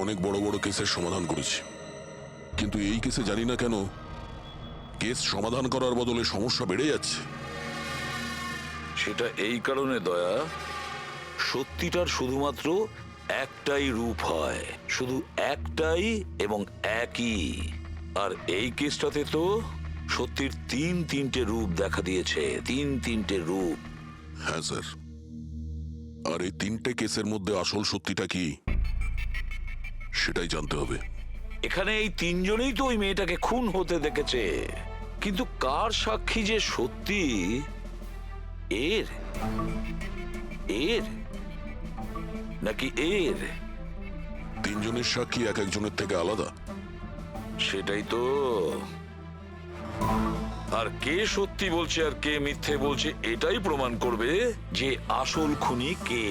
অনেক বড় বড় কেসের সমাধান করেছি, কিন্তু এই কেসে জানি না কেন কেস সমাধান করার বদলে সমস্যা বেড়ে যাচ্ছে। সেটা এই কারণে দয়া, সত্যিটার শুধুমাত্র একটাই রূপ হয়, শুধু একটাই এবং একই। আর এই কেসটাতে তো সত্যির তিনটে রূপ দেখা দিয়েছে, তিনটে রূপ। হ্যাঁ স্যার, আর এই তিনটে কেসের মধ্যে আসল সত্যিটা কি সেটাই জানতে হবে। এখানে এই তিনজনেই তো ওই মেয়েটাকে খুন হতে দেখেছে, কিন্তু কার সাক্ষী যে সত্যি এর এর নাকি এর? তিনজনের সাক্ষী এক একজনের থেকে আলাদা। সেটাই তো। আর কে সত্যি বলছে আর কে মিথ্যে বলছে এটাই প্রমাণ করবে যে আসল খুনি কে।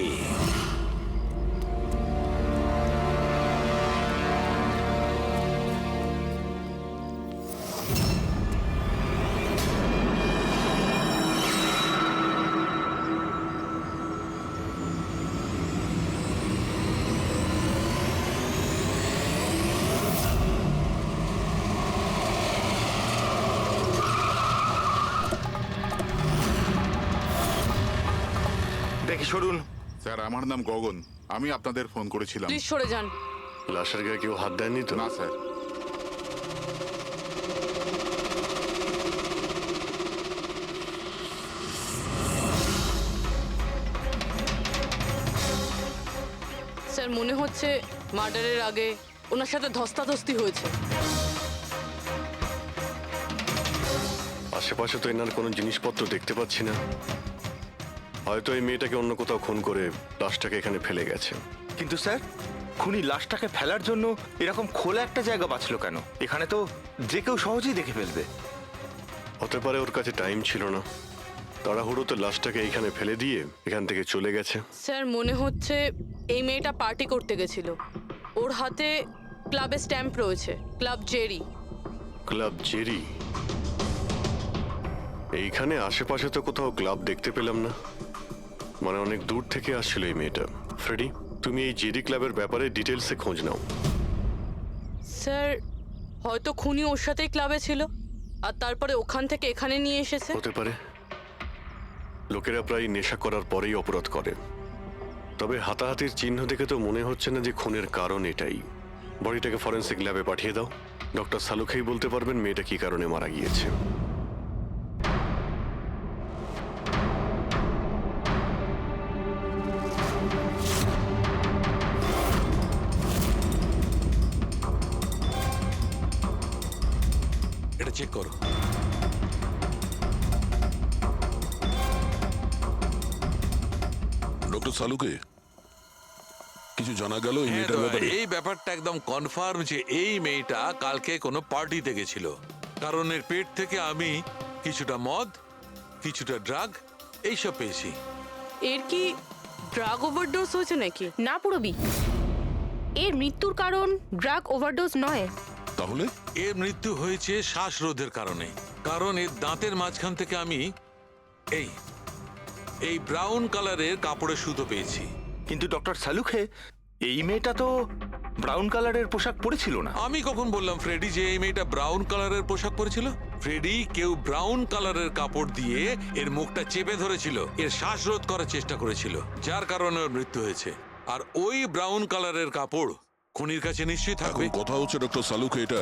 দেখি সরুন। স্যার, আমার নাম গগন। আমি আপনাদের ফোন করেছিলাম। প্লিজ সরে যান। লাশের গায়ে কেউ হাত দেয়নি তো? না স্যার। স্যার মনে হচ্ছে মার্ডারের আগে ওনার সাথে ধস্তাধস্তি হয়েছে। আশেপাশে তো এনার কোনো জিনিসপত্র দেখতে পাচ্ছি না। হয়তো এই মেয়েটাকে অন্য কোথাও খুন করে লাশটাকে এখানে ফেলে গেছে। কিন্তু স্যার, খুনি লাশটাকে ফেলার জন্য এরকম খোলা একটা জায়গা বাঁচলো কেন? এখানে তো যে কেউ সহজেই দেখে ফেলবে। হতে পারে ওর কাছে টাইম ছিল না, তাড়াহুড়োতে লাশটাকে এইখানে ফেলে দিয়ে এখান থেকে চলে গেছে। স্যার মনে হচ্ছে এই মেয়েটা পার্টি করতে গেছিল। ওর হাতে ক্লাবের স্ট্যাম্প রয়েছে, ক্লাব জেরি। Club Jerry? এইখানে আশেপাশে তো কোথাও ক্লাব দেখতে পেলাম না। মানে অনেক দূর থেকে আসছিল এই মেয়েটা। ফ্রেডি, তুমি এই জেরি ক্লাবের ব্যাপারে ডিটেলসে খোঁজ নাও। স্যার হয়তো খুনি ওর সাথেই ক্লাবে ছিল আর তারপরে ওখান থেকে এখানে নিয়ে এসেছে। হতে পারে। লোকেরা প্রায় নেশা করার পরেই অপরাধ করে। তবে হাতাহাতির চিহ্ন দেখে তো মনে হচ্ছে না যে খুনের কারণ এটাই। বডিটাকে ফরেন্সিক ল্যাবে পাঠিয়ে দাও। ডক্টর সালুখেই বলতে পারবেন মেয়েটা কি কারণে মারা গিয়েছে। এটা চেক করো। ডক্টর সালুকে কিছু জানা গেল এই মেয়েটার ব্যাপারে? এই ব্যাপারটা একদম কনফার্ম যে এই মেয়েটা কালকে কোনো পার্টিতে গেছিল, কারণ এর পেট থেকে আমি কিছুটা মদ, কিছুটা ড্রাগ এইসব পেয়েছি। এর কি ড্রাগ ওভারডোজ হয়েছে নাকি? না পুরবি, এর মৃত্যুর কারণ ড্রাগ ওভারডোজ নয়। তাহলে এর মৃত্যু হয়েছে শ্বাসরোধের কারণে, কারণ এর দাঁতের মাঝখান থেকে আমি এই এই ব্রাউন কালারের কাপড়ের সুতো পেয়েছি। কিন্তু ডক্টর সালুখে, এই মেয়েটা তো ব্রাউন কালারের পোশাক পরেছিল না। আমি কখন বললাম ফ্রেডি যে এই মেয়েটা ব্রাউন কালারের পোশাক পরেছিল? ফ্রেডি, কেউ ব্রাউন কালারের কাপড় দিয়ে এর মুখটা চেপে ধরেছিল, এর শ্বাসরোধ করার চেষ্টা করেছিল, যার কারণে ওর মৃত্যু হয়েছে। আর ওই ব্রাউন কালারের কাপড় খুনির কাছে নিশ্চয়ই এখন থাকবে। কথা হচ্ছে ডক্টর সালুকে, এটা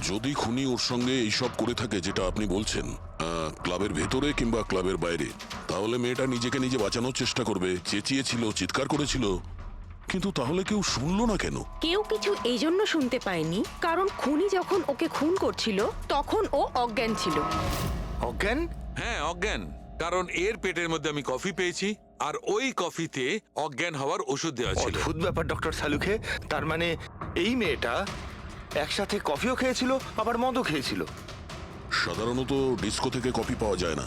যদি খুনি ওর সঙ্গে এইসব করে থাকে যেটা আপনি বলছেন, ক্লাবের ভেতরে কিংবা ক্লাবের বাইরে, তাহলে মেয়েটা নিজেকে নিজে বাঁচানোর চেষ্টা করবে, চেঁচিয়েছিল, চিৎকার করেছিল, কিন্তু তাহলে কেউ শুনলো না কেন? কেউ কিছু এই জন্য শুনতে পায়নি কারণ খুনি যখন ওকে খুন করছিল তখন ও অজ্ঞান ছিল। অজ্ঞান? হ্যাঁ, অজ্ঞান। কারণ এর পেটের মধ্যে আমি কফি পেয়েছি, আর ওই কফিতে অজ্ঞান হওয়ার ওষুধ দেওয়া ছিল। অদ্ভুত ব্যাপার ডক্টর সালুখে। তার মানে এই মেয়েটা একসাথে কফিও খেয়েছিল আবার মদও খেয়েছিল। সাধারণত ডিস্কো থেকে কফি পাওয়া যায় না,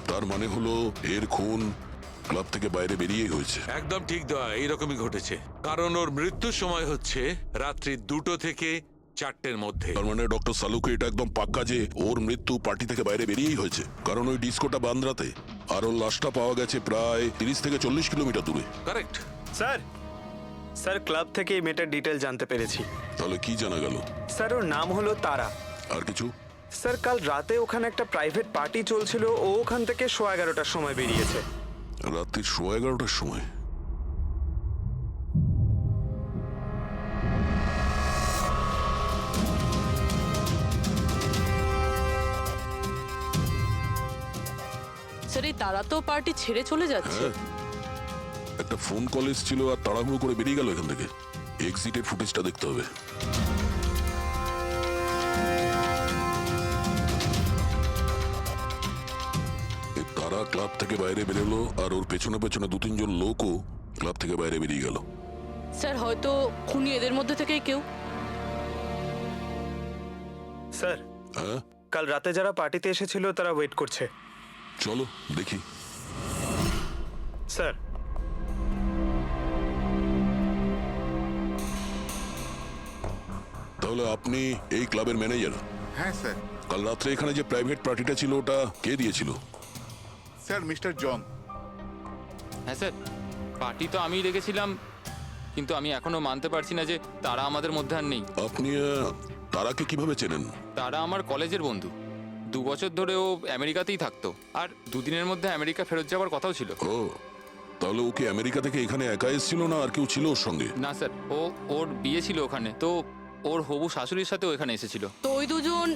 তার মানে হলো এর খুন ক্লাব থেকে বাইরে বেরিয়েই হয়েছে। একদম ঠিক দেওয়া, এইরকমই ঘটেছে। কারণ ওর মৃত্যুর সময় হচ্ছে রাত্রি 2টো থেকে 4টের মধ্যে। তার মানে ডক্টর সালুকে এটা একদম পাক্কা যে ওর মৃত্যু পার্টি থেকে বাইরে বেরিয়েই হয়েছে, কারণ ওই ডিস্কোটা বান্দ্রাতে, আর ওর লাশটা পাওয়া গেছে প্রায় 30 থেকে 40 কিলোমিটার দূরে। কারেক্ট। স্যার, স্যার ক্লাব থেকে এই মেয়েটার ডিটেল জানতে পেরেছি। তাহলে কি জানা গেল? স্যার ওর নাম হলো তারা। আর কিছু? স্যার কাল রাতে ওখানে একটা প্রাইভেট পার্টি চলছিল, ও ওখান থেকে 11:15টার সময় বেরিয়েছে। রাত্রি 11:15টার সময়? স্যার এই তারা তো পার্টি ছেড়ে চলে যাচ্ছে। হ্যাঁ, একটা ফোন কল এসেছিল আর তাড়াহুড়ো করে বেরিয়ে গেল এখান থেকে। এক্সিটের ফুটেজটা দেখতে হবে। এই তারা ক্লাব থেকে বাইরে বেরোলো আর ওর পেছনে পেছনে 2-3 জন লোকও ক্লাব থেকে বাইরে বেরিয়ে গেল। স্যার হয়তো খুনি এদের মধ্যে থেকেই কেউ। স্যার হ্যাঁ, কাল রাতে যারা পার্টিতে এসেছিল তারা ওয়েট করছে। চলো দেখি। স্যার তাহলে আপনি এই ক্লাবের ম্যানেজার? হ্যাঁ স্যার। কাল রাত্রে এখানে যে প্রাইভেট পার্টিটা ছিল ওটা কে দিয়েছিল? Sir mister John. হ্যাঁ স্যার, পার্টি তো আমিই রেখেছিলাম, কিন্তু আমি এখনো মানতে পারছি না যে তারা আমাদের মধ্যে আর নেই। আপনি তারাকে কিভাবে চেনেন? তারা আমার কলেজের বন্ধু। 2 বছর ধরে ও আমেরিকাতেই থাকতো, আর 2 দিনের মধ্যে আমেরিকা ফেরত যাওয়ার কথাও ছিল। ও, তাহলে ও কি আমেরিকা থেকে এখানে একা এসেছিল না আর কেউ ছিল ওর সঙ্গে? না স্যার, ওর বিয়ে ছিল ওখানে, তো ওর হবু শাশুড়ির সাথেও এখানে এসেছিল। তো ওই দুজন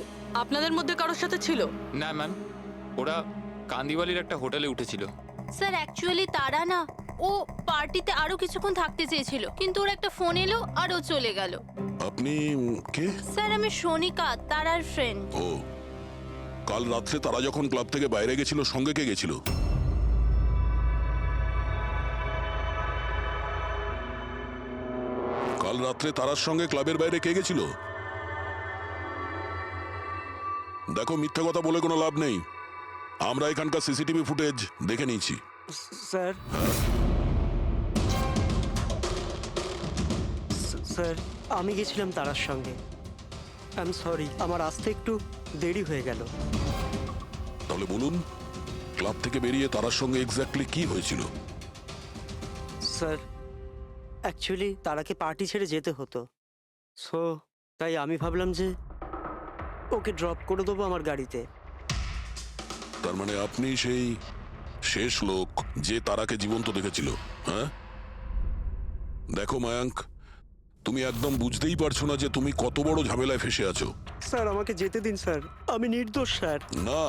আপনাদের মধ্যে কারোর সাথে ছিল? না ম্যাম, ওরা কান্দিওয়ালির একটা হোটেলে উঠেছিল। স্যার অ্যাকচুয়ালি তারা না, ও পার্টিতে আরো কিছুক্ষণ থাকতে চেয়েছিল, কিন্তু ওর একটা ফোন এলো আর ও চলে গেল। আপনি কে? স্যার আমি সোনিকা, তারার ফ্রেন্ড। ও, কাল রাত্রে তারা যখন ক্লাব থেকে বাইরে গেছিল সঙ্গে কে গেছিল? কাল রাত্রে তারার সঙ্গে ক্লাবের বাইরে কে গেছিল? দেখো, মিথ্যা কথা বলে কোনো লাভ নেই। আমরা এখানকার সিসিটিভি ফুটেজ দেখে নিয়েছি। স্যার স্যার আমি গেছিলাম তারার সঙ্গে। আই এম সরি, আমার আসতে একটু দেরি হয়ে গেল। তাহলে বলুন, ক্লাব থেকে বেরিয়ে তারার সঙ্গে এক্স্যাক্টলি কি হয়েছিল? স্যার অ্যাকচুয়ালি তারাকে পার্টি ছেড়ে যেতে হতো, সো তাই আমি ভাবলাম যে ওকে ড্রপ করে দেবো আমার গাড়িতে। তার মানে আপনি সেই শেষ লোক যে তারাকে জীবন্ত দেখেছিল? হ্যাঁ, দেখো মায়াঙ্ক, তুমি একদম বুঝতেই পারছো না যে তুমি কত বড় ঝামেলায় ফেসে আছো। স্যার আমাকে যেতে দিন স্যার, আমি নির্দোষ স্যার। না,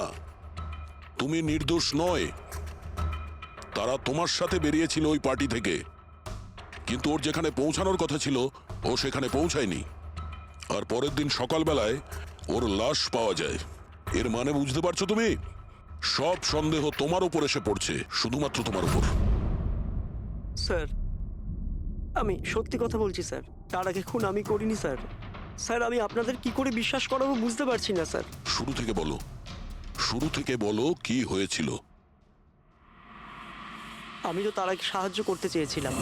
তুমি নির্দোষ নয়। তারা তোমার সাথে বেরিয়েছিল ওই পার্টি থেকে, কিন্তু ওর যেখানে পৌঁছানোর কথা ছিল ও সেখানে পৌঁছায়নি। আর পরের দিন সকালবেলায় ওর লাশ পাওয়া যায়। এর মানে বুঝতে পারছো তুমি? সব সন্দেহ তোমার উপর এসে পড়ছে, শুধুমাত্র তোমার উপর। স্যার আমি সত্যি কথা বলছি স্যার, তার আগে খুন আমি করিনি স্যার। স্যার আমি আপনাদের কি করে বিশ্বাস করাবো বুঝতে পারছি না স্যার। শুরু থেকে বলো, শুরু থেকে বলো কি হয়েছিল। আমি তো তারাকে সাহায্য করতে চেয়েছিলাম।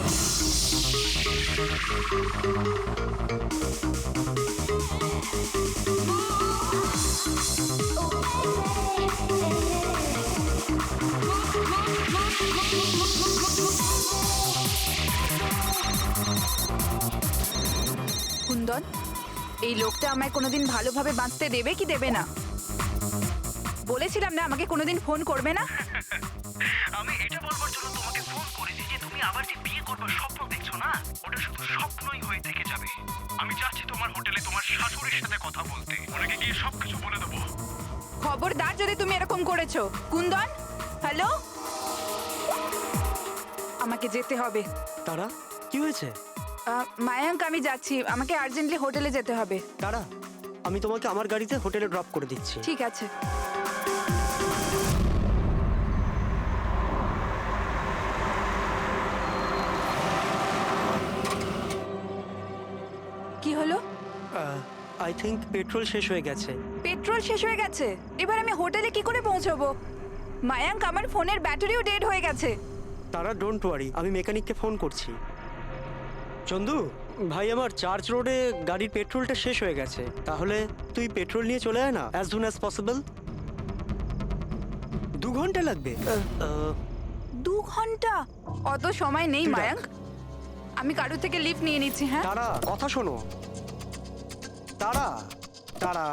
কুন্দন, এই লোকটা আমায় কোনোদিন ভালোভাবে বাঁচতে দেবে কি দেবে না? বলেছিলাম না আমাকে কোনোদিন ফোন করবে না। আমি এটা বলবার জন্য তোমাকে ফোন করেছি যে তুমি আবার যে বিয়ে করবার স্বপ্ন দেখছো না, ওটা শুধু স্বপ্নই হয়ে থেকে যাবে। আমি যাচ্ছি তোমার হোটেলে তোমার শাশুড়ির সাথে কথা বলতে, ওনাকে গিয়ে সবকিছু বলে দেবো। খবরদার যদি তুমি এরকম করেছো। কুন্দন, হ্যালো, আমাকে যেতে হবে। তারা কি হয়েছে? মায়াঙ্ক আমি যাচ্ছি, আমাকে আর্জেন্টলি হোটেলে যেতে হবে। তারা আমি তোমাকে আমার গাড়িতে হোটেলে ড্রপ করে দিচ্ছি। ঠিক আছে। কি হলো? আই থিঙ্ক পেট্রোল শেষ হয়ে গেছে। পেট্রোল শেষ হয়ে গেছে? এবার আমি হোটেলে কি করে পৌঁছবো? মায়াঙ্ক আমার ফোনের ব্যাটারিও ডেড হয়ে গেছে। তারা ডোন্ট ওয়ারি, আমি মেকানিককে ফোন করছি। চন্দু ভাই, আমার চার্চ রোডে গাড়ির পেট্রোলটা শেষ হয়ে গেছে, তাহলে তুই পেট্রোল নিয়ে চলে আয় না অ্যাজ সুন অ্যাজ পসিবল। 2 ঘন্টা লাগবে। 2 ঘন্টা? অত সময় নেই মায়াঙ্ক। আমি কারোর থেকে লিফট নিয়ে নিচ্ছি। হ্যাঁ তারা কথা শোনো। তারা তারা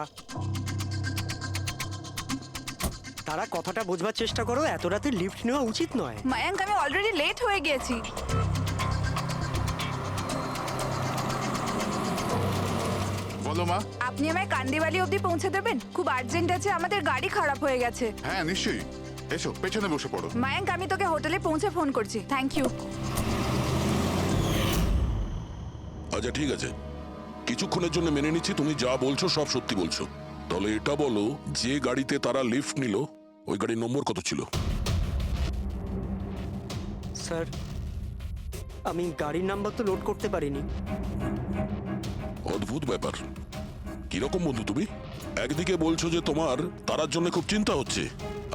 তারা কথাটা বোঝবার চেষ্টা করো, এত রাতে লিফট নেওয়া উচিত নয়। মায়াঙ্ক, আমি অলরেডি লেট হয়ে গেছি। বলো মা। আপনি আমায় কান্দিবালি অবধি পৌঁছে দেবেন? খুব আর্জেন্ট আছে, আমাদের গাড়ি খারাপ হয়ে গেছে। হ্যাঁ নিশ্চয়ই, এসো পেছনে বসে পড়ো। মায়াঙ্ক, আমি তোকে হোটেলে পৌঁছে ফোন করছি। Thank you. আচ্ছা ঠিক আছে, কিছুক্ষণের জন্য মেনে নিচ্ছি তুমি যা বলছো সব সত্যি বলছো। তাহলে এটা বলো, যে গাড়িতে তারা লিফট নিল ওই গাড়ির নম্বর কত ছিল? স্যার, আমি গাড়ির নাম্বার তো লোড করতে পারিনি। অদ্ভুত ব্যাপার। কিরকম বন্ধু তুমি? একদিকে বলছো যে তোমার তারার জন্য খুব চিন্তা হচ্ছে,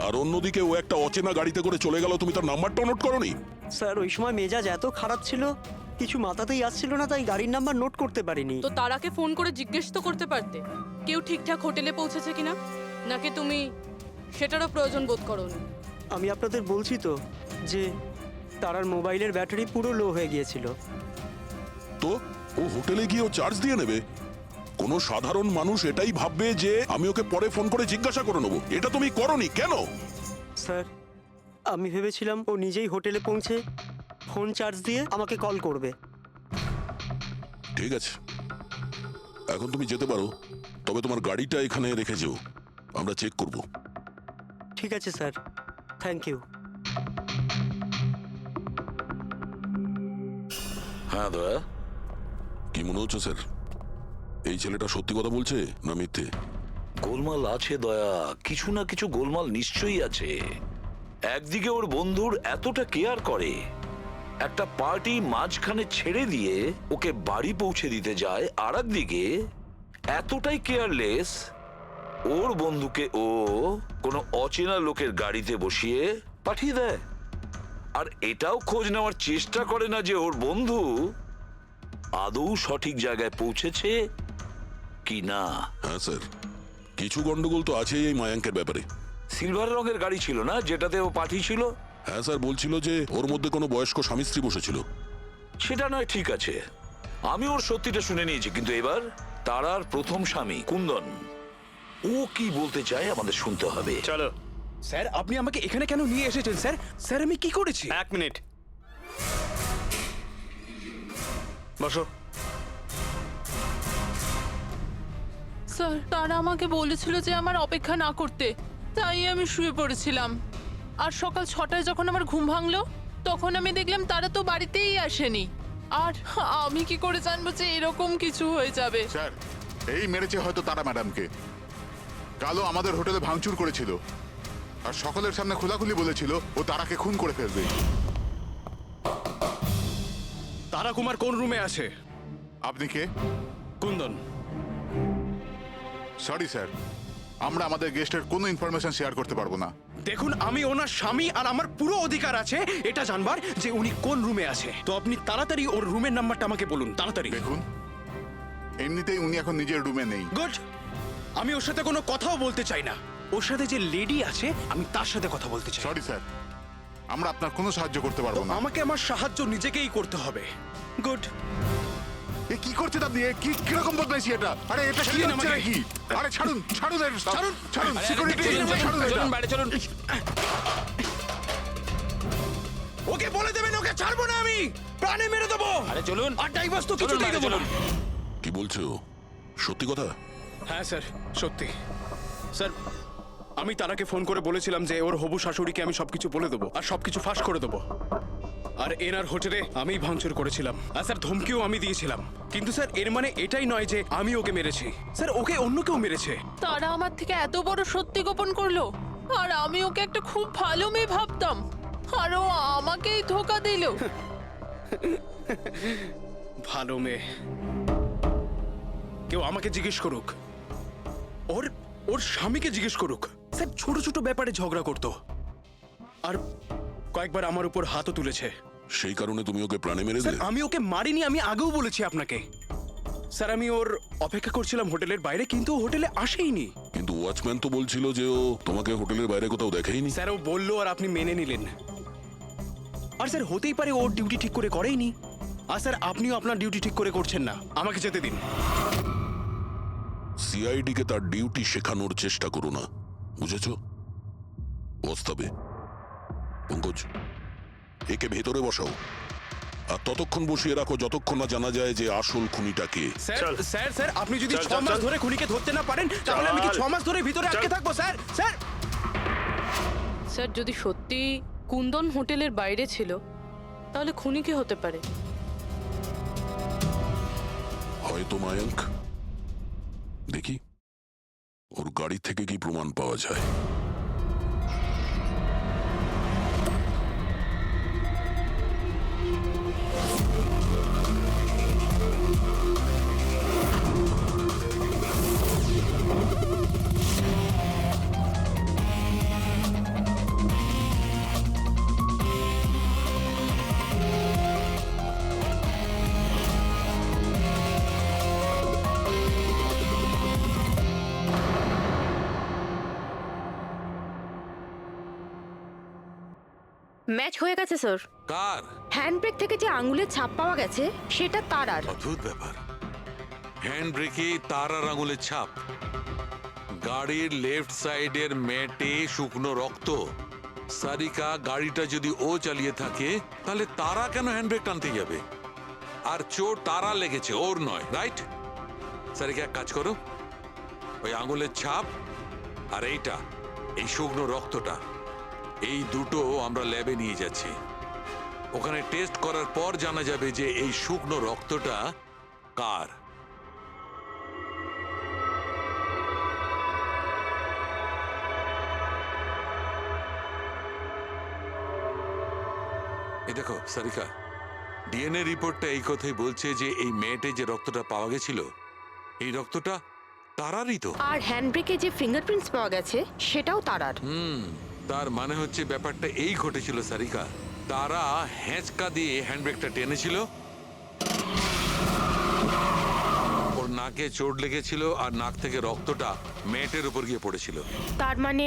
আর অন্যদিকে ও একটা অচেনা গাড়িতে করে চলে গেল, তুমি তার নাম্বারটা নোট করোনি? স্যার, ওই সময় মেজাজ এত খারাপ ছিল, কিছু মাথাতেই আসছিল না, তাই গাড়ির নাম্বার নোট করতে পারিনি। তো তারাকে ফোন করে জিজ্ঞেস তো করতে পারতে কেউ ঠিকঠাক হোটেলে পৌঁছেছে কিনা, নাকি তুমি সেটারও প্রয়োজন বোধ করোনি? আমি আপনাদের বলছি তো যে তারার মোবাইলের ব্যাটারি পুরো লো হয়ে গিয়েছিল। তো ও হোটেলে গিয়ে ও চার্জ দিয়ে নেবে? কোনো সাধারণ মানুষ এটাই ভাববে যে আমি ওকে পরে ফোন করে জিজ্ঞাসা করে নেবো। এটা তুমি করোনি কেন? স্যার, আমি ভেবেছিলাম ও নিজেই হোটেলে পৌঁছে ফোন চার্জ দিয়ে আমাকে কল করবে। ঠিক আছে, এখন তুমি যেতে পারো, তবে তোমার গাড়িটা এখানে রেখে যেও, আমরা চেক করব। ঠিক আছে স্যার, থ্যাংক ইউ। হ্যাঁ দয়া। কি মনে হচ্ছে স্যার, এই ছেলেটা সত্যি কথা বলছে না মিথ্যে? গোলমাল আছে দয়া, কিছু না কিছু গোলমাল নিশ্চয়ই আছে। একদিকে ওর বন্ধুর এতটা কেয়ার করে, একটা পার্টি মাঝখানে ছেড়ে দিয়ে ওকে বাড়ি পৌঁছে দিতে যায়, আর একদিকে এতটাই কেয়ারলেস ওর বন্ধুকে ও কোনো অচেনা লোকের গাড়িতে বসিয়ে পাঠিয়ে দেয়। আর এটাও খোঁজ নেওয়ার চেষ্টা করে না যে ওর বন্ধু আদৌ সঠিক জায়গায় পৌঁছেছে কি না। হ্যাঁ স্যার, কিছু গন্ডগোল তো আছেই এই মায়াঙ্কের ব্যাপারে। সিলভার রঙের গাড়ি ছিল না যেটাতে ও পাঠিয়েছিল? হ্যাঁ স্যার, বলছিল যে ওর মধ্যে কোনো বয়স্ক স্বামী স্ত্রী বসেছিল। সেটা নয়, ঠিক আছে, আমি ওর সত্যিটা শুনে নিয়েছি, কিন্তু এবার তারার প্রথম স্বামী কুন্দন, ও কি বলতে চায় আমাদের শুনতে হবে। চলো। স্যার, আপনি আমাকে এখানে কেন নিয়ে এসেছেন স্যার? স্যার, আমি কি করেছি? এক মিনিট বসো। স্যার, তারা আমাকে বলেছিল যে আমার অপেক্ষা না করতে, তাই আমি শুয়ে পড়েছিলাম। আর সকাল 6টায় যখন আমার ঘুম ভাঙলো, তখন আমি দেখলাম তারা তো বাড়িতেই আসেনি। আর আমি কি করে জানবো যে এরকম কিছু হয়ে যাবে? স্যার, এই মেরেছে হয়তো তারা ম্যাডামকে। কালো আমাদের হোটেলে ভাঙচুর করেছিল, আর সকলের সামনে খোলাখুলি বলেছিল ও তারাকে খুন করে ফেলবে। তারা কুমার কোন রুমে আছে? আপনি কে? কুন্দন। সরি স্যার, আমরা আমাদের গেস্টের কোনো ইনফরমেশন শেয়ার করতে পারবো না। দেখুন, আমি ওনার স্বামী, আর আমার পুরো অধিকার আছে এটা জানবার যে উনি কোন রুমে আছে। তো আপনি তাড়াতাড়ি ওর রুমের নাম্বারটা আমাকে বলুন, তাড়াতাড়ি। দেখুন, এমনিতেই উনি এখন নিজের রুমে নেই। গুড। আমি ওর সাথে কোনো কথাও বলতে চাই না। ওর সাথে যে লেডি আছে আমি তার সাথে কথা বলতে চাই। সরি স্যার, আমরা আপনার কোনো সাহায্য করতে পারবো না। আমাকে আমার সাহায্য নিজেকেই করতে হবে। গুড। এ কি করছেন আপনি? এ কি কিরকম বদমাইশি এটা? আরে এটা কি ছাড়ুন হচ্ছে আমাকে। নাকি? আরে ছাড়ুন, ছাড়ুন এটা, ছাড়ুন। ছাড়ুন, সিকিউরিটি ছাড়ুন এটা। চলুন বাইরে চলুন। ওকে বলে দেবেন ওকে ছাড়বো না আমি, প্রাণে মেরে দেবো। আরে চলুন। আর ডাইভার্স তো চলুন কিছুতেই বাইরে দেবো না। চলুন। কি বলছো, সত্যি কথা? হ্যাঁ স্যার, সত্যি। স্যার, আমি তারাকে ফোন করে বলেছিলাম যে ওর হবু শাশুড়িকে আমি সবকিছু বলে দেবো আর সবকিছু ফাঁস করে দেবো। আর এনার হোটেলে আমিই ভাঙচুর করেছিলাম, আর স্যার ধমকিও আমি দিয়েছিলাম। কিন্তু স্যার, এর মানে এটাই নয় যে আমি ওকে মেরেছি। স্যার, ওকে অন্য কেউ মেরেছে। তারা আমার থেকে এত বড় সত্যি গোপন করলো, আর আমি ওকে একটা খুব ভালো মেয়ে ভাবতাম, আর ও আমাকেই ধোকা দিল। ভালো মেয়ে? কেউ আমাকে জিজ্ঞেস করুক, ওর স্বামীকে জিজ্ঞেস করুক। স্যার, ছোট ছোট ব্যাপারে ঝগড়া করতো, আর কয়েকবার আমার উপর হাতও তুলেছে। সেই কারণে তুমি ওকে প্রাণে মেরে স্যার, দিলে? আমি ওকে মারিনি, আমি আগেও বলেছি আপনাকে। স্যার, আমি ওর অপেক্ষা করছিলাম হোটেলের বাইরে, কিন্তু ও হোটেলে আসেইনি। কিন্তু ওয়াচম্যান তো বলছিল যে ও তোমাকে হোটেলের বাইরে কোথাও দেখেইনি। স্যার, ও বললো আর আপনি মেনে নিলেন। আর স্যার, হতেই পারে ওর ডিউটি ঠিক করে করেইনি। আর স্যার আপনিও আপনার ডিউটি ঠিক করে করছেন না, আমাকে যেতে দিন। সিআইডি কে তার ডিউটি শেখানোর চেষ্টা করো না, বুঝেছো? বস্তাবে পঙ্কজ, একে ভেতরে বসাও আর ততক্ষণ বসিয়ে রাখো যতক্ষণ না জানা যায় যে আসল খুনিটা কে। স্যার স্যার স্যার আপনি যদি 6 মাস ধরে খুনিকে ধরতে না পারেন তাহলে আমি কি 6 মাস ধরে ভিতরে আটকে থাকবো স্যার? স্যার স্যার যদি সত্যি কুন্দন হোটেলের বাইরে ছিল তাহলে খুনি কে হতে পারে? হয়তো মায়াঙ্ক। দেখি ওর গাড়ি থেকে কি প্রমাণ পাওয়া যায়। ম্যাচ হয়ে গেছে স্যার। কার? হ্যান্ডব্রেক থেকে যে আঙুলের ছাপ পাওয়া গেছে সেটা তারার। অদ্ভুত ব্যাপার, হ্যান্ড ব্রেকে তার আর আঙুলের ছাপ। গাড়ির লেফট সাইডের ম্যাটে শুকনো রক্ত। সারিকা গাড়িটা যদি ও চালিয়ে থাকে তাহলে তারা কেন হ্যান্ডব্রেক টানতে যাবে? আর চোট তারা লেগেছে, ওর নয়, রাইট? সারিকা এক কাজ করো, ওই আঙুলের ছাপ আর এইটা, এই শুকনো রক্তটা, এই দুটো আমরা ল্যাবে নিয়ে যাচ্ছি। ওখানে টেস্ট করার পর জানা যাবে যে এই শুকনো রক্তটা কার। এই দেখো সারিকা, ডিএনএ রিপোর্টটা এই কথাই বলছে যে এই মেয়েটে যে রক্তটা পাওয়া গেছিল এই রক্তটা তারারই তো। আর হ্যান্ডব্রেকে যে ফিঙ্গারপ্রিন্টস পাওয়া গেছে সেটাও তারার। তার মানে হচ্ছে ব্যাপারটা এই ঘটেছিল সারিকা, তারা হ্যাঁচকা দিয়ে হ্যান্ডব্রেকটা টেনেছিল, ওর নাকে চোট লেগেছিল আর নাক থেকে রক্তটা মেটের উপর গিয়ে পড়েছিল। তার মানে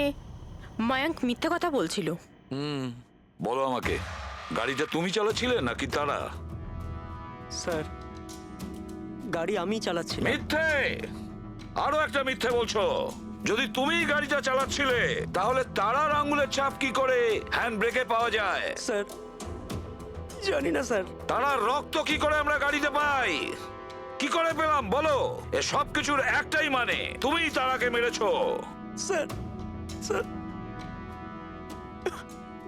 মায়াঙ্ক মিথ্যে কথা বলছিল। বলো আমাকে, গাড়িটা তুমি চালাচ্ছিলে নাকি তারা? স্যার গাড়ি আমি চালাচ্ছিলাম। মিথ্যে, আরো একটা মিথ্যে বলছো। যদি তুমি গাড়িটা চালাচ্ছিলে তাহলে তারার আঙ্গুলের ছাপ কি করে হ্যান্ড ব্রেকে পাওয়া যায়? স্যার জানি না স্যার। তারার রক্ত কি করে আমরা গাড়িতে পাই? কি করে পেলাম বলো? এ সব কিছুর একটাই মানে, তুমিই তারাকে মেরেছো। স্যার স্যার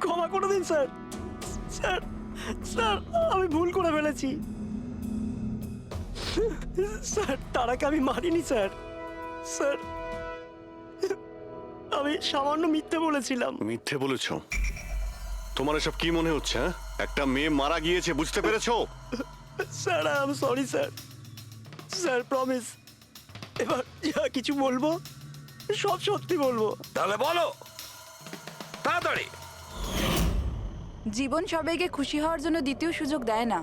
ক্ষমা করে দিন স্যার। স্যার স্যার আমি ভুল করে ফেলেছি স্যার। তারাকে আমি মারিনি স্যার। স্যার আমি সামান্য মিথ্যে বলেছিলাম। মিথ্যে বলেছো? তোমার এসব কি মনে হচ্ছে? হ্যাঁ, একটা মেয়ে মারা গিয়েছে, বুঝতে পেরেছো? Sir I am sorry sir. Sir promise, এবার যা কিছু বলবো সব সত্যি বলবো। তাহলে বলো তাড়াতাড়ি। জীবন সবাইকে খুশি হওয়ার জন্য দ্বিতীয় সুযোগ দেয় না,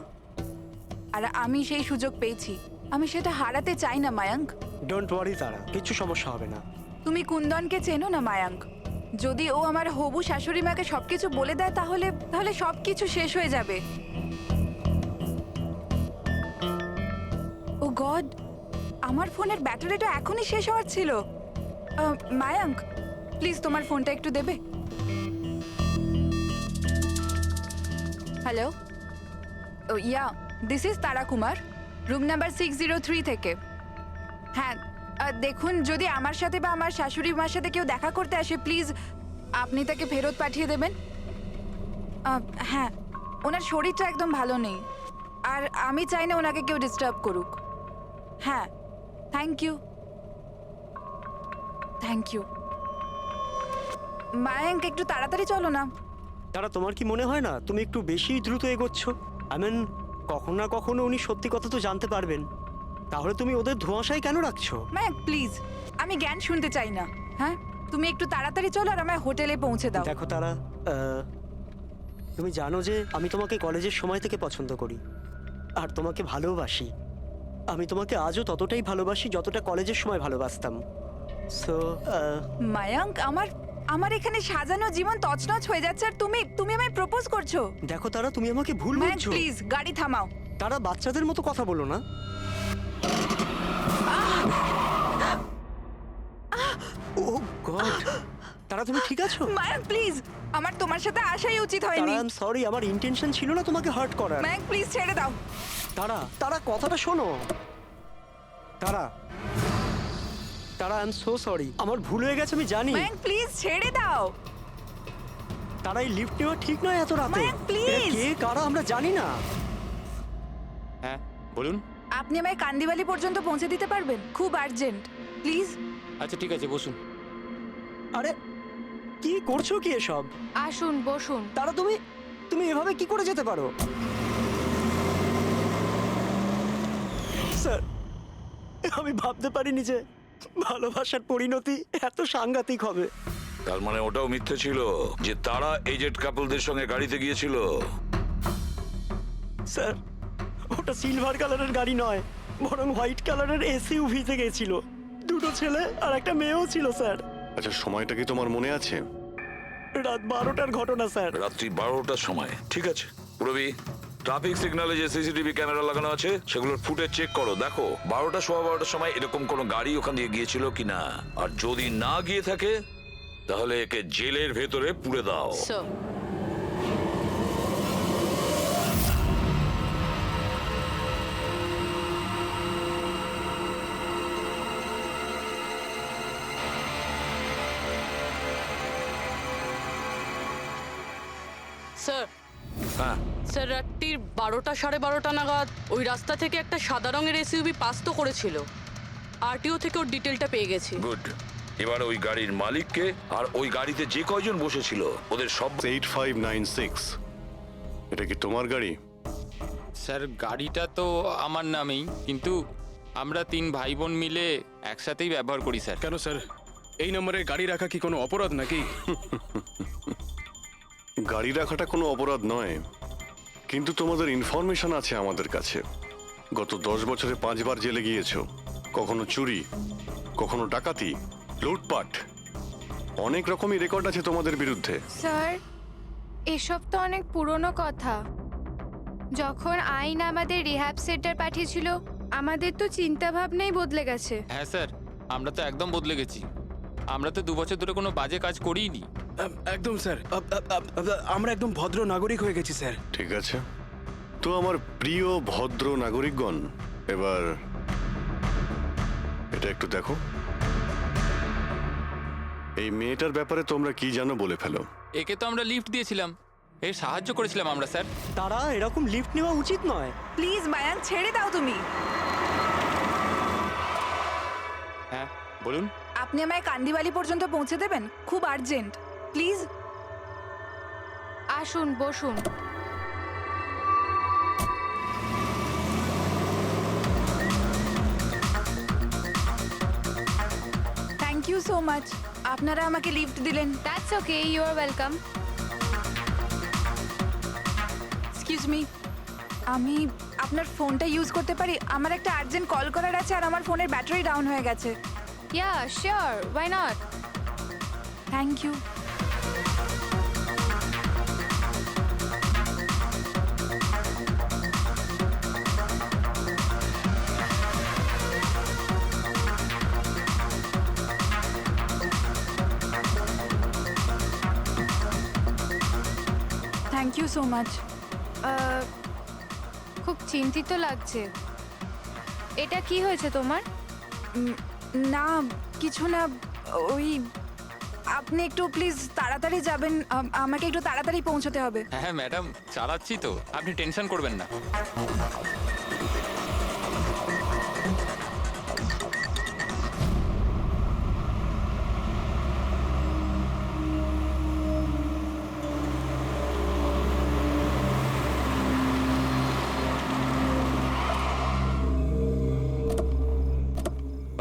আর আমি সেই সুযোগ পেয়েছি। আমি সেটা হারাতে চাই না মায়াঙ্ক। ডোন্ট ওয়ারি তারা, কিছু সমস্যা হবে না। তুমি কুন্দনকে চেনো না মায়াঙ্ক? যদি ও আমার হবু শাশুড়ি মাকে সবকিছু বলে দেয় তাহলে তাহলে সবকিছু শেষ হয়ে যাবে। ও গড, আমার ফোনের ব্যাটারিটা এখনই শেষ হওয়ার ছিল। মায়াঙ্ক প্লিজ তোমার ফোনটা একটু দেবে? Hello, oh yeah, this is Tara Kumar, room number 603 থেকে। হ্যাঁ দেখুন, যদি আমার সাথে বা আমার শাশুড়ি মার সাথে কেউ দেখা করতে আসে প্লিজ আপনি তাকে ফেরত পাঠিয়ে দেবেন। হ্যাঁ, ওনার শরীরটা একদম ভালো নেই আর আমি চাই না ওনাকে কেউ ডিস্টার্ব করুক। হ্যাঁ, thank you thank you. Mayank একটু তাড়াতাড়ি চলো না। তারা তোমার কি মনে হয় না তুমি একটু বেশি দ্রুত এগোচ্ছ? আই মিন কখনো না কখনো উনি সত্যি কথা তো জানতে পারবেন, তাহলে তুমি ওদের ধোঁয়াশায় কেন রাখছো? মায়াঙ্ক প্লিজ, আমি জ্ঞান শুনতে চাই না। হ্যাঁ, তুমি একটু তাড়াতাড়ি চলো আর আমায় হোটেলে পৌঁছে দাও। দেখো তারা, তুমি জানো যে আমি তোমাকে কলেজের সময় থেকে পছন্দ করি আর তোমাকে ভালোবাসি। আমি তোমাকে আজও ততটাই ভালোবাসি যতটা কলেজের সময় ভালোবাসতাম। সো মায়াঙ্ক, আমার এখানে সাজানো জীবন তছনছ হয়ে যাচ্ছে আর তুমি আমায় প্রপোজ করছো। দেখো তারা, তুমি আমাকে ভুল মায়াঙ্ক বুঝছো। প্লিজ গাড়ি থামাও। তারা বাচ্চাদের মতো কথা বলো না। ও গড, তারা তুমি ঠিক আছো? মায়াঙ্ক প্লিজ, আমার তোমার সাথে আসাই উচিত তারা হয়নি। আই এম সরি, আমার ইন্টেনশন ছিল না তোমাকে হার্ট করার। মায়াঙ্ক প্লিজ ছেড়ে দাও। তারা কথাটা শোনো। তারা আই এম সো সরি, আমার ভুল হয়ে গেছে, আমি জানি। মায়াঙ্ক প্লিজ ছেড়ে দাও। তারা এই লিফট নেওয়া ঠিক নয় এত রাতে। মায়াঙ্ক, please! এরা কে কারা আমরা জানি না। হ্যাঁ বলুন। আপনি আমায় কান্দিবালি পর্যন্ত পৌঁছে দিতে পারবেন? খুব আর্জেন্ট, প্লিজ। আচ্ছা ঠিক আছে, বসুন। আরে কি করছো কি এসব? আসুন বসুন। তারা তুমি এভাবে কি করে যেতে পারো? স্যার, আমি ভাবতে পারিনি যে ভালোবাসার পরিণতি এত সাংঘাতিক হবে। তার মানে ওটাও মিথ্যে ছিল যে তারা এজেড কাপলদের সঙ্গে গাড়িতে গিয়েছিল? স্যার, ওটা সিলভার কালারের গাড়ি নয়, বরং হোয়াইট কালারের এসইউভিতে গেছিল। দুটো ছেলে আর একটা মেয়েও ছিল স্যার। আচ্ছা, সময়টা কি তোমার মনে আছে? রাত 12টার ঘটনা স্যার। রাত্রি 12টার সময়? ঠিক আছে রবি, ট্রাফিক সিগন্যালে যে সিসিটিভি ক্যামেরা লাগানো আছে সেগুলোর ফুটেজ চেক করো, দেখো 12টা সোয়া 12টার সময় এরকম কোনো গাড়ি ওখান দিয়ে গিয়েছিল কিনা। আর যদি না গিয়ে থাকে তাহলে একে জেলের ভেতরে পুরে দাও। স্যার, স্যার, হ্যাঁ, স্যার রাত্রির 12টা সাড়ে 12টা নাগাদ ওই রাস্তা থেকে একটা সাদা রঙের এসইউভি পাস তো করেছিল। আরটিও থেকে ওর ডিটেলটা পেয়ে গেছি। গুড। এবার ওই গাড়ির মালিককে আর ওই গাড়িতে যে কয়জন বসেছিল ওদের সব 8596, এটা কি তোমার গাড়ি? স্যার গাড়িটা তো আমার নামেই, কিন্তু আমরা 3 ভাই বোন মিলে একসাথেই ব্যবহার করি স্যার। কেন স্যার, এই নম্বরে গাড়ি রাখা কি কোনো অপরাধ নাকি? গাড়ি রাখাটা কোনো অপরাধ নয়, কিন্তু তোমাদের ইনফরমেশন আছে আমাদের কাছে। গত 10 বছরে 5 বার জেলে গিয়েছো। কখনো চুরি, কখনো ডাকাতি, লুটপাট, অনেক রকমই রেকর্ড আছে তোমাদের বিরুদ্ধে। স্যার, এসব তো অনেক পুরনো কথা। যখন আইন আমাদের রিহ্যাব সেন্টার পাঠিয়েছিল, আমাদের তো চিন্তা ভাবনাই বদলে গেছে। হ্যাঁ স্যার, আমরা তো একদম বদলে গেছি। আমরা তো 2 বছর ধরে কোনো বাজে কাজ করিনি। একদম স্যার, আমরা একদম ভদ্র নাগরিক হয়ে গেছি স্যার। ঠিক আছে, তো আমার প্রিয় ভদ্র নাগরিকগণ, এবার এটা একটু দেখো। এই মেয়েটার ব্যাপারে তোমরা কি জানো বলে ফেলো। একে তো আমরা লিফট দিয়েছিলাম, এর সাহায্য করেছিলাম আমরা স্যার। তারা এরকম লিফট নেওয়া উচিত নয়। প্লিজ মায়াঙ্ক ছেড়ে দাও তুমি। হ্যাঁ বলুন। আপনি আমায় কান্দিবালি পর্যন্ত পৌঁছে দেবেন? খুব আর্জেন্ট, প্লিজ। আসুন বসুন। থ্যাংক ইউ সো মাচ, আপনারা আমাকে লিফট দিলেন। That's okay, you are welcome. Excuse me, আমি আপনার ফোনটা ইউজ করতে পারি? আমার একটা আর্জেন্ট কল করার আছে আর আমার ফোনের ব্যাটারি ডাউন হয়ে গেছে। Yeah sure, why not. Thank you. Thank you so much. খুব চিন্তিত লাগছে। এটা কি হয়েছে তোমার? না কিছু না, ওই আপনি একটু প্লিজ তাড়াতাড়ি যাবেন, আমাকে একটু তাড়াতাড়ি পৌঁছতে হবে। হ্যাঁ ম্যাডাম, চালাচ্ছি তো, আপনি টেনশন করবেন না।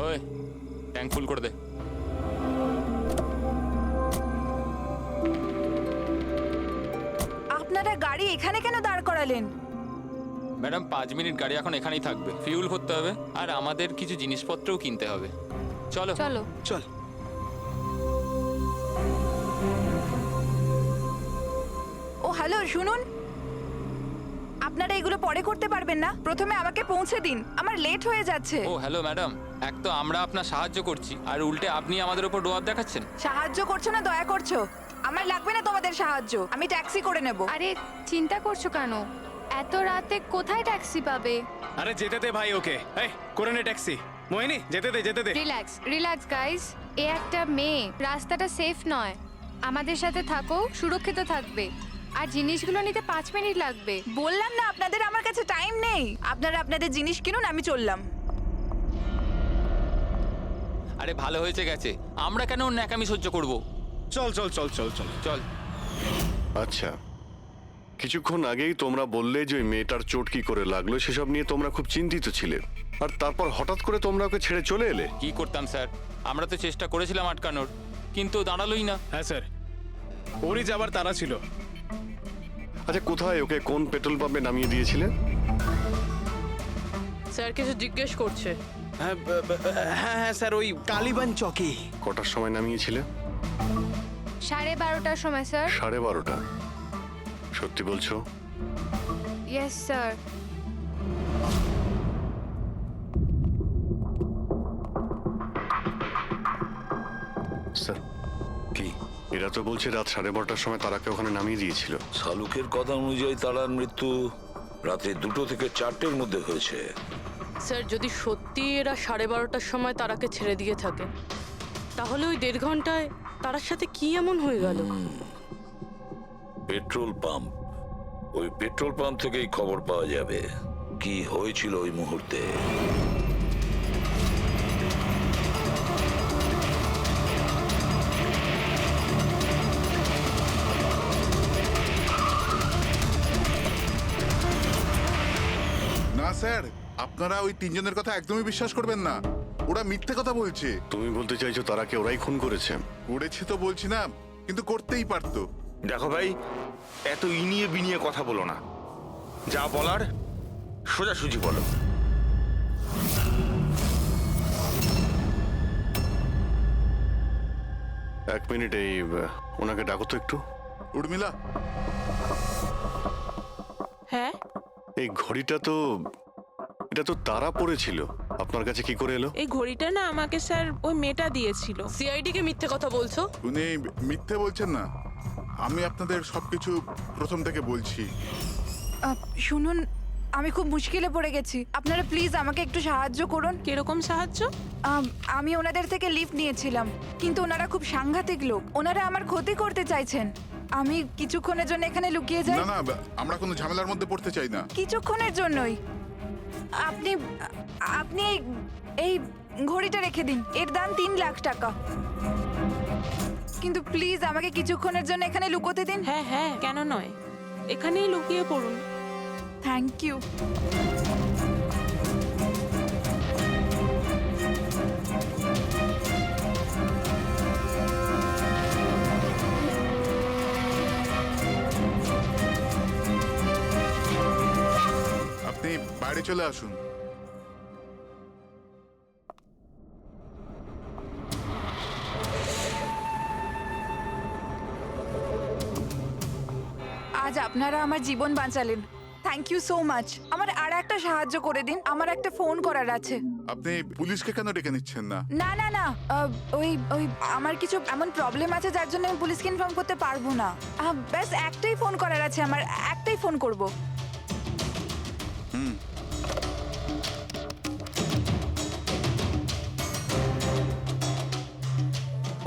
ওই ট্যাঙ্ক ফুল করে দে। আপনারা গাড়ি এখানে কেন দাঁড় করালেন? ম্যাডাম 5 মিনিট গাড়ি এখন এখানেই থাকবে, ফিউল ভরতে হবে আর আমাদের কিছু জিনিসপত্রও কিনতে হবে। চলো চলো। চল। ও হ্যালো, শুনুন, আপনারা এগুলো পরে করতে পারবেন না? প্রথমে আমাকে পৌঁছে দিন, আমার লেট হয়ে যাচ্ছে। ও হ্যালো ম্যাডাম, এক তো আমরা আপনার সাহায্য করছি আর উল্টে আপনি আমাদের উপর ডোয়াব দেখাচ্ছেন। সাহায্য করছো না দয়া করছো? আমার লাগবে না তোমাদের সাহায্য, আমি ট্যাক্সি করে নেব। আরে চিন্তা করছো কেন? এত রাতে কোথায় ট্যাক্সি পাবে? আরে যেতে দে ভাই ওকে। এই করে নে ট্যাক্সি। মোহিনী যেতে দে যেতে দে। রিল্যাক্স রিল্যাক্স গাইস, এ একটা মেয়ে, রাস্তাটা সেফ নয়। আমাদের সাথে থাকো, সুরক্ষিত থাকবে। আর জিনিসগুলো নিতে 5 মিনিট লাগবে। বললাম না আপনাদের আমার কাছে টাইম নেই। আপনারা আপনাদের জিনিস কিনুন, আমি চললাম। আরে ভালো হয়েছে গেছে, আমরা কেন ওর ন্যাকামি সহ্য করব? চল চল চল চল চল চল। আচ্ছা, কিছুক্ষণ আগেই তোমরা বললে যে ওই মেয়েটার চোট কি করে লাগলো সেসব নিয়ে তোমরা খুব চিন্তিত ছিলে, আর তারপর হঠাৎ করে তোমরা ওকে ছেড়ে চলে এলে। কি করতাম স্যার, আমরা তো চেষ্টা করেছিলাম আটকানোর, কিন্তু দাঁড়ালোই না। হ্যাঁ স্যার, ওরই যাবার তারা ছিল। আচ্ছা, কোথায় ওকে কোন পেট্রোল পাম্পে নামিয়ে দিয়েছিলেন? স্যার কিছু জিজ্ঞেস করছে। হ্যাঁ হ্যাঁ হ্যাঁ স্যার, ওই কালীবান চকে। কটার সময় নামিয়েছিলে? 12:30টার সময় স্যার। 12:30টা? সত্যি বলছো? Yes sir. স্যার, কি? এরা তো বলছে রাত 12:30টার সময় তারাকে ওখানে নামিয়ে দিয়েছিল। শালুকের কথা অনুযায়ী তারার মৃত্যু রাতে 2টো থেকে 4টের মধ্যে হয়েছে। স্যার যদি সত্যি এরা 12:30টার সময় তারাকে ছেড়ে দিয়ে থাকে, তাহলে ওই 1.5 ঘন্টায় তারার সাথে কি এমন হয়ে গেল? পেট্রোল পাম্প, ওই পেট্রোল পাম্প থেকেই খবর পাওয়া যাবে কি হয়েছিল ওই মুহূর্তে। না স্যার, আপনারা ওই 3 জনের কথা একদমই বিশ্বাস করবেন না। ওরা মিথ্যে কথা বলছে। তুমি বলতে চাইছো তারাকে ওরাই খুন করেছে? করেছে তো বলছি না, কিন্তু করতেই পারতো। দেখো ভাই, এত ইনিয়ে বিনিয়ে কথা বলো না, যা বলার সোজাসুজি বলো। এক মিনিট, এই ওনাকে ডাকো তো একটু। উর্মিলা, হ্যাঁ এই ঘড়িটা তো, এটা তো তারা পড়েছিল, আপনার কাছে কি করে এলো? এই ঘড়িটা না আমাকে স্যার ওই মেয়েটা দিয়েছিল। সিআইডি কে মিথ্যে কথা বলছো? উনি মিথ্যে বলছেন না। আমি আপনাদের সবকিছু প্রথম থেকে বলছি। শুনুন, আমি খুব মুশকিলে পড়ে গেছি। আপনারা প্লিজ আমাকে একটু সাহায্য করুন। কিরকম সাহায্য? আমি ওনাদের থেকে লিফট নিয়েছিলাম, কিন্তু ওনারা খুব সাংঘাতিক লোক। ওনারা আমার ক্ষতি করতে চাইছেন। আমি কিছুক্ষণের জন্য এখানে লুকিয়ে যাই। না না, আমরা কোনো ঝামেলার মধ্যে পড়তে চাই না। কিছুক্ষণের জন্যই। আপনি আপনি এই ঘড়িটা রেখে দিন, এর দাম 3 লাখ টাকা। কিন্তু প্লিজ আমাকে কিছুক্ষণের জন্য এখানে লুকোতে দিন। হ্যাঁ হ্যাঁ, কেন নয়, এখানেই লুকিয়ে পড়ুন। Thank you. আপনি বাইরে চলে আসুন। আজ আপনারা আমার জীবন বাঁচালেন, থ্যাংক ইউ সো মাচ। আমার আর একটা সাহায্য করে দিন, আমার একটা ফোন করার আছে। আপনি পুলিশকে কেন ডেকে নিচ্ছেন না? না না না, ওই ওই আমার কিছু এমন প্রবলেম আছে যার জন্য আমি পুলিশকে ইনফর্ম করতে পারবো না। ব্যাস একটাই ফোন করার আছে আমার, একটাই ফোন করব।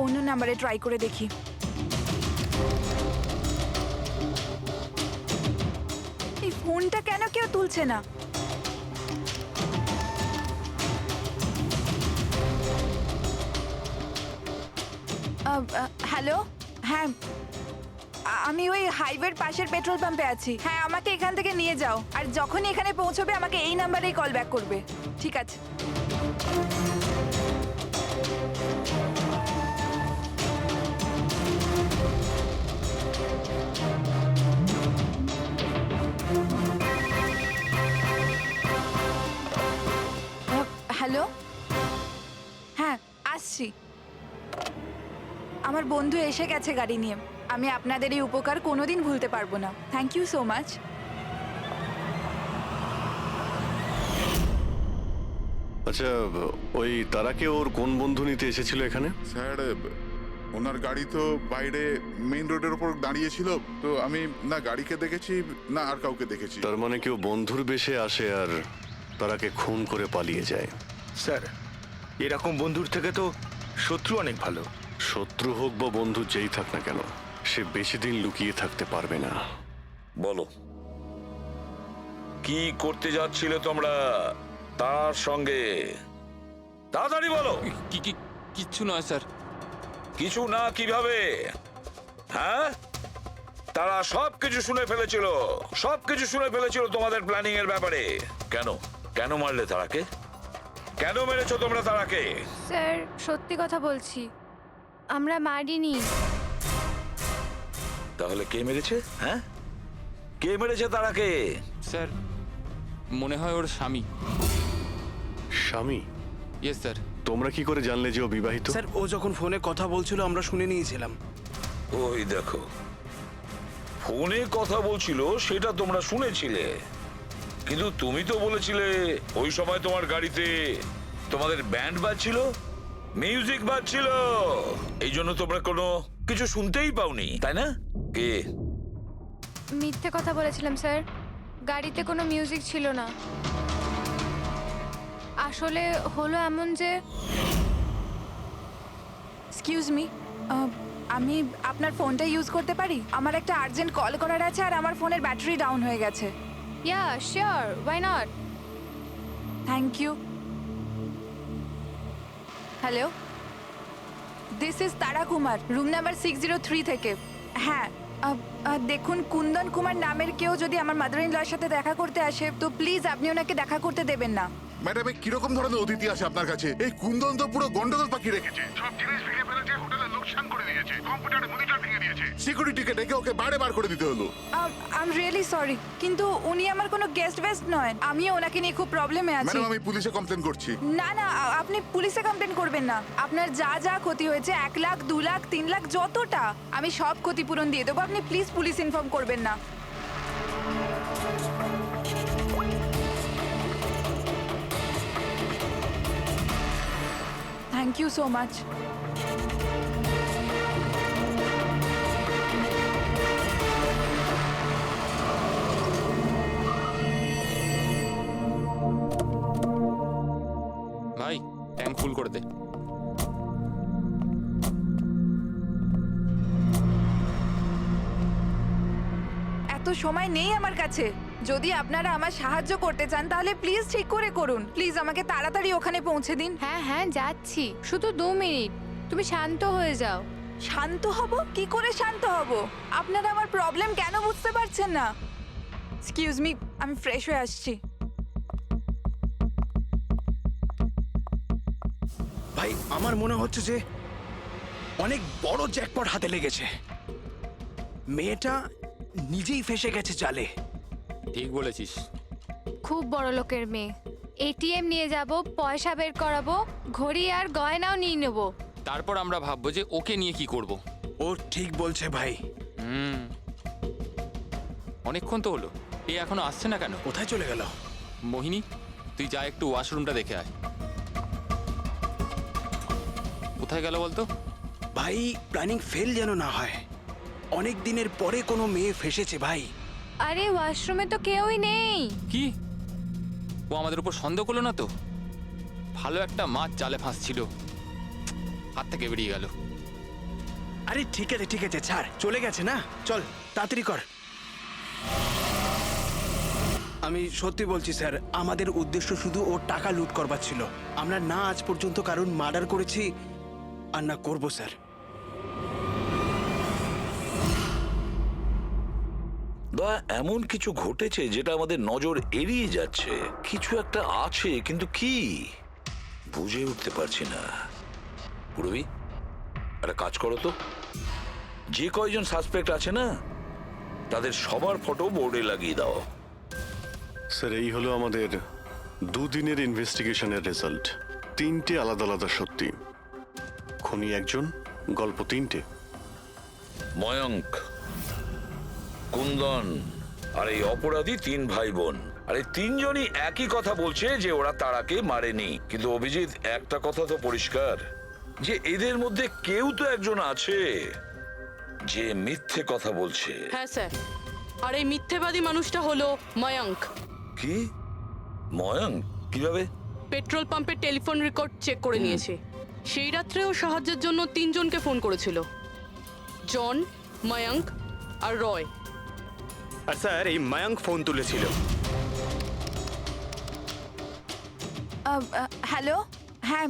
অন্য নাম্বারে ট্রাই করে দেখি। এই ফোনটা কেন কেউ তুলছে না? হ্যালো, হ্যাঁ আমি ওই হাইওয়ের পাশের পেট্রোল পাম্পে আছি। হ্যাঁ, আমাকে এখান থেকে নিয়ে যাও, আর যখনই এখানে পৌঁছবে আমাকে এই নাম্বারেই কল ব্যাক করবে। ঠিক আছে। হ্যালো, হ্যাঁ আসছি। আমার বন্ধু এসে গেছে গাড়ি নিয়ে। আমি আপনাদের এই উপকার কোনোদিন ভুলতে পারবো না। Thank you so much. আচ্ছা, ওই তারাকে ওর কোন বন্ধু নিতে এসেছিল এখানে? স্যার ওনার গাড়ি তো বাইরে মেইন রোডের উপর দাঁড়িয়েছিল, তো আমি না গাড়িকে দেখেছি না আর কাউকে দেখেছি। তার মানে কেউ বন্ধুর বেশে আসে আর তারাকে খুন করে পালিয়ে যায়। স্যার এরকম বন্ধুর থেকে তো শত্রু অনেক ভালো। শত্রু হোক বা বন্ধু যেই থাক না কেন, সে বেশি দিন লুকিয়ে থাকতে পারবে না। বলো কি করতে যাচ্ছিলে তোমরা তার সঙ্গে? তাড়াতাড়ি বলো। কিচ্ছু নয় স্যার। কিছু না কিভাবে? হ্যাঁ, তারা সবকিছু শুনে ফেলেছিল, সবকিছু শুনে ফেলেছিল তোমাদের প্ল্যানিং এর ব্যাপারে। কেন কেন মারলে তারাকে? কেন মেরেছো তোমরা তারাকে? স্যার সত্যি কথা বলছি, আমরা মারিনি। তাহলে কে মেরেছে? হ্যাঁ, কে মেরেছে তারাকে? স্যার মনে হয় ওর স্বামী। স্বামী? Yes sir. তোমরা কি করে জানলে যে ও বিবাহিত? স্যার ও যখন ফোনে কথা বলছিল আমরা শুনে নিয়েছিলাম। ওই দেখো, ফোনে কথা বলছিল সেটা তোমরা শুনেছিলে, কিন্তু তুমি তো বলেছিলে ওই সময় তোমার গাড়িতে তোমাদের ব্যান্ড বাজছিল, মিউজিক বাজছিল, এই জন্য তোমরা কোনো কিছু শুনতেই পাওনি, তাই না? কে? মিথ্যে কথা বলেছিলাম স্যার, গাড়িতে কোনো মিউজিক ছিল না। আসলে হলো এমন যে এক্সকিউজ মি, আমি আপনার ফোনটা ইউজ করতে পারি? আমার একটা আর্জেন্ট কল করার আছে আর আমার ফোনের ব্যাটারি ডাউন হয়ে গেছে। Yeah sure, why not. Thank you. Hello, this is Tara Kumar, room number 603 থেকে। হ্যাঁ, দেখুন কুন্দন কুমার নামের কেউ যদি আমার মাদার ইন লর সাথে দেখা করতে আসে তো প্লিজ আপনি ওনাকে দেখা করতে দেবেন না। ম্যাডাম কিরকম ধরনের অতিথি আসে আপনার কাছে? এই কুন্দন তো পুরো গন্ডগোল পাকিয়ে রেখেছে, সব জিনিস ভেঙে ফেলেছে, হোটেলের লোকসান করে দিয়েছে, কম্পিউটারে মনিটর ভেঙে দিয়েছে, সিকিউরিটিকে ডেকে ওকে বাইরে বার করে দিতে হলো। আই এম রিয়েলি সরি, কিন্তু উনি আমার কোনো গেস্ট বেস্ট নয়, আমি ওনাকে নিয়ে খুব প্রবলেমে আছি। ম্যাডাম আমি পুলিশে কমপ্লেন করছি। না না, আপনি পুলিশে কমপ্লেন করবেন না। আপনার যা যা ক্ষতি হয়েছে 1 লাখ 2 লাখ 3 লাখ যতটা, আমি সব ক্ষতিপূরণ দিয়ে দেবো, আপনি প্লিজ পুলিশ ইনফর্ম করবেন না। Thank you so much. ভাই ট্যাঙ্ক ফুল করে দে। এত সময় নেই আমার কাছে, যদি আপনারা আমার সাহায্য করতে চান তাহলে প্লিজ ঠিক করে করুন। প্লিজ আমাকে তাড়াতাড়ি ওখানে পৌঁছে দিন। হ্যাঁ হ্যাঁ যাচ্ছি, শুধু 2 মিনিট, তুমি শান্ত হয়ে যাও। শান্ত হব? কি করে শান্ত হব? আপনারা আমার প্রবলেম কেন বুঝতে পারছেন না? এক্সকিউজ মি, আমি ফ্রেশ হয়ে আসছি। ভাই আমার মনে হচ্ছে যে অনেক বড় জ্যাকপট হাতে লেগেছে। মেয়েটা নিজেই ফেসে গেছে জালে। ঠিক বলেছিস। খুব বড় লোকের মেয়ে, এটিএম নিয়ে যাব, পয়সা বের করাবো, ঘড়ি আর গয়নাও নিয়ে নেব। তারপর আমরা ভাববো যে ওকে নিয়ে কি করব। ও ঠিক বলছে ভাই। অনেকক্ষণ তো হলো, এ এখনো আসছে না কেন? কোথায় চলে গেল? মোহিনী তুই যা একটু ওয়াশরুমটা দেখে আয়। কোথায় গেল বলতো? ভাই প্ল্যানিং ফেল যেন না হয়, অনেক দিনের পরে কোনো মেয়ে ফেসেছে ভাই। আরে ওয়াশরুমে তো কেউই নেই। কি ও আমাদের উপর সন্দেহ করলো না তো? ভালো একটা মাছ জালে ফাঁসছিল, হাত থেকে বেরিয়ে গেল। আরে ঠিক আছে ছাড়, চলে গেছে না, চল তাড়াতাড়ি কর। আমি সত্যি বলছি স্যার, আমাদের উদ্দেশ্য শুধু ওর টাকা লুট করবার ছিল। আমরা না আজ পর্যন্ত কারণ মার্ডার করেছি আর না করবো স্যার। বা এমন কিছু ঘটেছে যেটা আমাদের নজর এড়িয়ে যাচ্ছে। কিছু একটা আছে, কিন্তু কি বুঝে উঠতে পারছি না। পুরবি একটা কাজ করো তো, যে কয়জন সাসপেক্ট আছে না তাদের সবার ফটো বোর্ডে লাগিয়ে দাও। স্যার এই হলো আমাদের 2 দিনের ইনভেস্টিগেশনের রেজাল্ট। 3টে আলাদা আলাদা সত্যি। খুনি একজন, গল্প 3টে। ময়ঙ্ক, কুন্দন আর এই অপরাধী 3 ভাই বোন। আরে তিনজনই একই কথা বলছে যে ওরা তারাকে মারেনি, কিন্তু অভিজিৎ একটা কথা তো পরিষ্কার যে এদের মধ্যে কেউ তো একজন আছে যে মিথ্যে কথা বলছে। হ্যাঁ স্যার, আর এই মিথ্যেবাদী মানুষটা হলো ময়ঙ্ক। কি? ময়ঙ্ক? কিভাবে? পেট্রোল পাম্পের টেলিফোন রেকর্ড চেক করে নিয়েছে। সেই রাত্রে ও সাহায্যের জন্য তিনজনকে ফোন করেছিল, জন, ময়ঙ্ক আর রয়। আর স্যার এই মায়াঙ্ক ফোন তুলেছিল। হ্যালো, হ্যাঁ,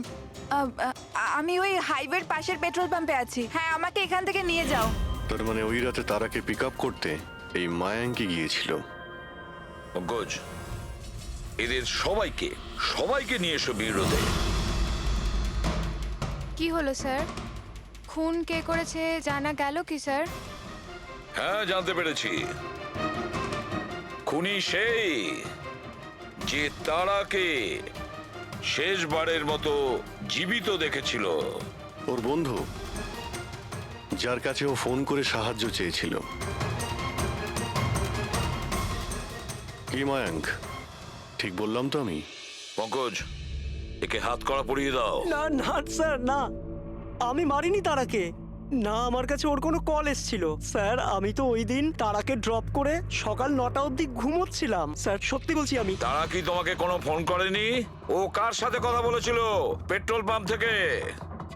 আমি ওই হাইওয়ের পাশের পেট্রোল পাম্পে আছি। হ্যাঁ, আমাকে এখান থেকে নিয়ে যাও। তার মানে ওই রাতে তারাকে পিক আপ করতে এই মায়াঙ্কি গিয়েছিল। পঙ্কজ, এদের সবাইকে নিয়ে এসো বিরোধে। কি হলো স্যার? খুন কে করেছে জানা গেল কি স্যার? হ্যাঁ, জানতে পেরেছি। খুনি সেই যে তারাকে শেষবারের মতো জীবিত দেখেছিল। ওর বন্ধু, যার কাছে ও ফোন করে সাহায্য চেয়েছিল। কি মায়াঙ্ক, ঠিক বললাম তো আমি? পঙ্কজ, একে হাত কড়া পরিয়ে দাও। না না স্যার, না, আমি মারিনি তারাকে। না, আমার কাছে ওর কোনো কল এসেছিল। স্যার, আমি তো ওই দিন তারাকে ড্রপ করে সকাল 9টা অবধি ঘুমোচ্ছিলাম। স্যার, সত্যি বলছি আমি। তারা কি তোমাকে কোনো ফোন করেনি? ও কার সাথে কথা বলেছিল পেট্রোল পাম্প থেকে?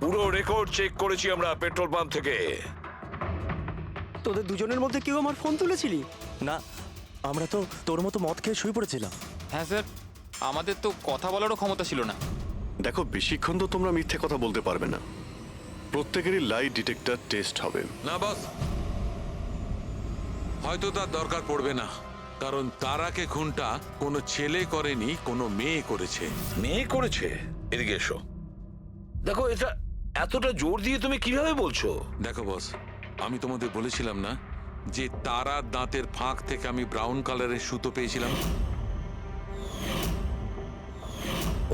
পুরো রেকর্ড চেক করেছি আমরা পেট্রোল পাম্প থেকে। তোদের দুজনের মধ্যে কেউ আমার ফোন তুলেছিলি? না, আমরা তো তোর মতো মদ খেয়ে শুয়ে পড়েছিলাম। হ্যাঁ স্যার, আমাদের তো কথা বলারও ক্ষমতা ছিল না। দেখো, বেশিক্ষণ তো তোমরা মিথ্যে কথা বলতে পারবে না। প্রত্যেকেরই লাই ডিটেক্টর টেস্ট হবে। না বস, হয়তো তার দরকার পড়বে না, কারণ তারাকে খুনটা কোনো ছেলে করেনি, কোনো মেয়ে করেছে। মেয়ে করেছে? এদিকে এসো। দেখো, এটা এতটা জোর দিয়ে তুমি কিভাবে বলছো? দেখো বস, আমি তোমাদের বলেছিলাম না যে তারার দাঁতের ফাঁক থেকে আমি ব্রাউন কালারের সুতো পেয়েছিলাম?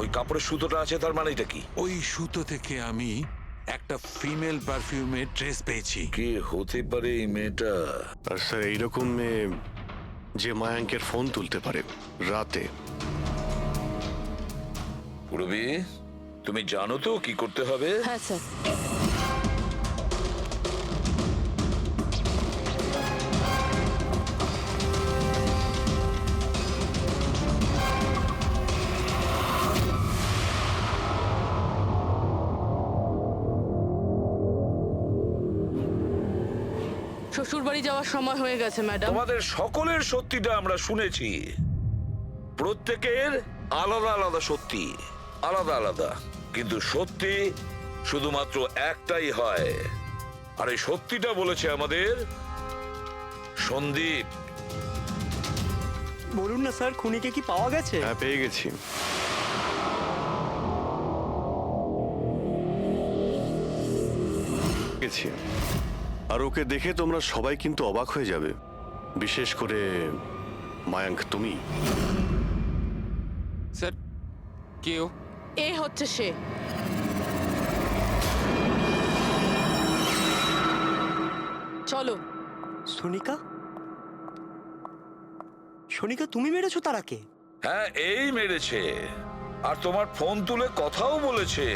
ওই কাপড়ের সুতোটা আছে, তার মানে এটা কি? ওই সুতো থেকে আমি একটা ফিমেল পারফিউমের ড্রেস পেয়েছি। কে হতে পারে এই মেয়েটা? আর স্যার, এইরকম মেয়ে যে মায়াঙ্কের ফোন তুলতে পারে রাতে। পুরবী, তুমি জানো তো কি করতে হবে? হ্যাঁ স্যার। শ্বশুর বাড়ি যাওয়ার সময় হয়ে গেছে ম্যাডাম। তোমাদের সকলের সত্যিটা আমরা শুনেছি। প্রত্যেকের আলাদা আলাদা সত্যি, আলাদা আলাদা, কিন্তু সত্যি শুধুমাত্র একটাই হয়। আর এই সত্যিটা বলেছে আমাদের সন্দীপ। বলুন না স্যার, খুনিকে কি পাওয়া গেছে? হ্যাঁ, পেয়ে গেছি। আর ওকে দেখে তোমরা সবাই কিন্তু অবাক হয়ে যাবে, বিশেষ করে মায়াঙ্ক, তুমি। স্যার, কেউ এ হচ্ছে সে। চলো। সোনিকা? সোনিকা, তুমি মেরেছো তারাকে? হ্যাঁ, এই মেরেছে। আর তোমার ফোন তুলে কথাও বলেছে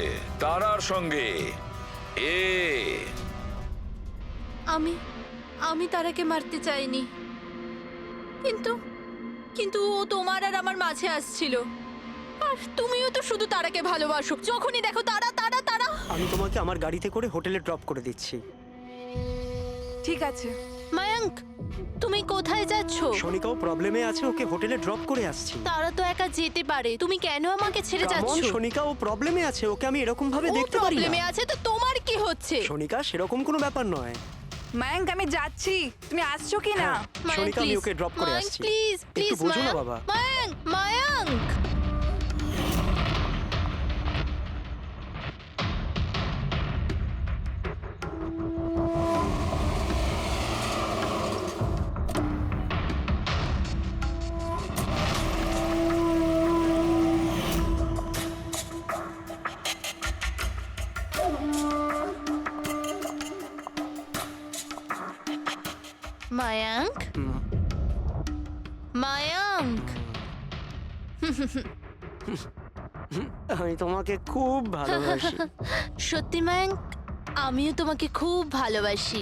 তারার সঙ্গে। আমি তারাকে মারতে চাইনি, কিন্তু ও তোমার আর আমার মাঝে আসছিল। আর তুমিও তো শুধু তারাকে ভালোবাসো, যখনই দেখো তারা তারা তারা। আমি তোমাকে আমার গাড়িতে করে হোটেলে ড্রপ করে দিচ্ছি। ঠিক আছে। মায়াঙ্ক, তুমি কোথায় যাচ্ছ? সোনিকাও প্রবলেমে আছে, ওকে হোটেলে ড্রপ করে আসছি। তারা তো একা যেতে পারে, তুমি কেন আমাকে ছেড়ে যাচ্ছ? সোনিকা, ও প্রবলেমে আছে, ওকে আমি এরকম ভাবে ও দেখতে পারি প্রবলেমে না। আছে তো তোমার কি হচ্ছে? সোনিকা, সেরকম কোনো ব্যাপার নয়। মায়াঙ্ক, আমি যাচ্ছি, তুমি আসছো কি না? সোনিকা, আমি ওকে ড্রপ করে আসছি। প্লিজ প্লিজ, একটু বোঝো না বাবা। মায়াঙ্ক, মায়াঙ্ক। মায়াঙ্ক, মায়াঙ্ক, আমি তোমাকে খুব ভালোবাসি। সত্যি মায়াঙ্ক, আমিও তোমাকে খুব ভালোবাসি।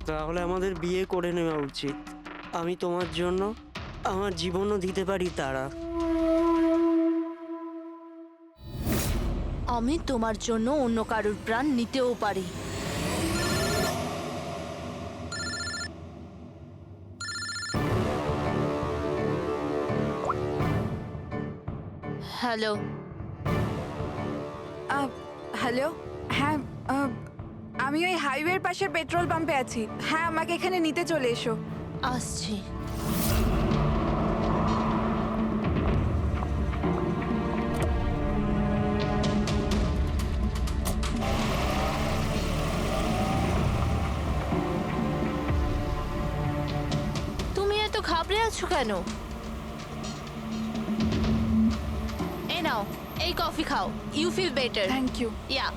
তাহলে আমাদের বিয়ে করে নেওয়া উচিত। আমি তোমার জন্য আমার জীবনও দিতে পারি তারা। আমি তোমার জন্য অন্য কারোর প্রাণ নিতেও পারি। হ্যালো। হ্যালো, হ্যাঁ, আমি ওই হাইওয়ের পাশের পেট্রোল পাম্পে আছি। হ্যাঁ, আমাকে এখানে নিতে চলে এসো। আসছি। তুমি এত ঘাবড়ে আছো কেন? এই নাও, এই কফি খাও। You feel better. Thank you. Yeah.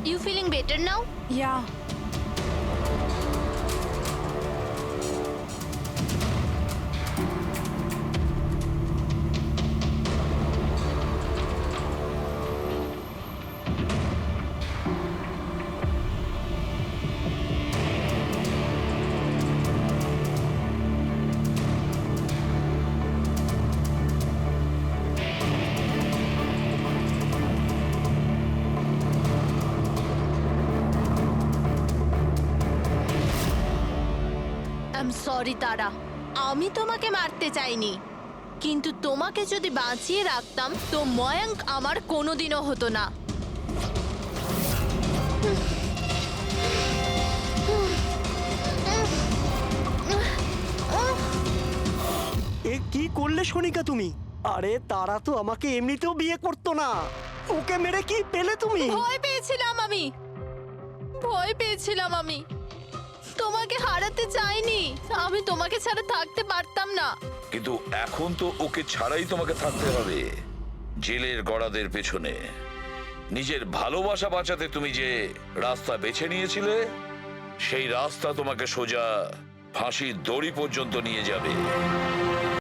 You feeling better now? Yeah. I'm sorry তারা, আমি তোমাকে মারতে চাইনি, কিন্তু তোমাকে যদি বাঁচিয়ে রাখতাম তো ময়াঙ্ক আমার কোনোদিনও হতো না। এ কি করলে সোনিকা তুমি? আরে তারা তো আমাকে এমনিতেও বিয়ে করতো না। ওকে মেরে কি পেলে তুমি? ভয় পেয়েছিলাম আমি। তোমাকে হারাতে চাইনি। আমি তোমাকে ছাড়া থাকতে পারতাম না। কিন্তু এখন তো ওকে ছাড়াই তোমাকে থাকতে হবে জেলের গড়াদের পেছনে। নিজের ভালোবাসা বাঁচাতে তুমি যে রাস্তা বেছে নিয়েছিলে, সেই রাস্তা তোমাকে সোজা ফাঁসির দড়ি পর্যন্ত নিয়ে যাবে।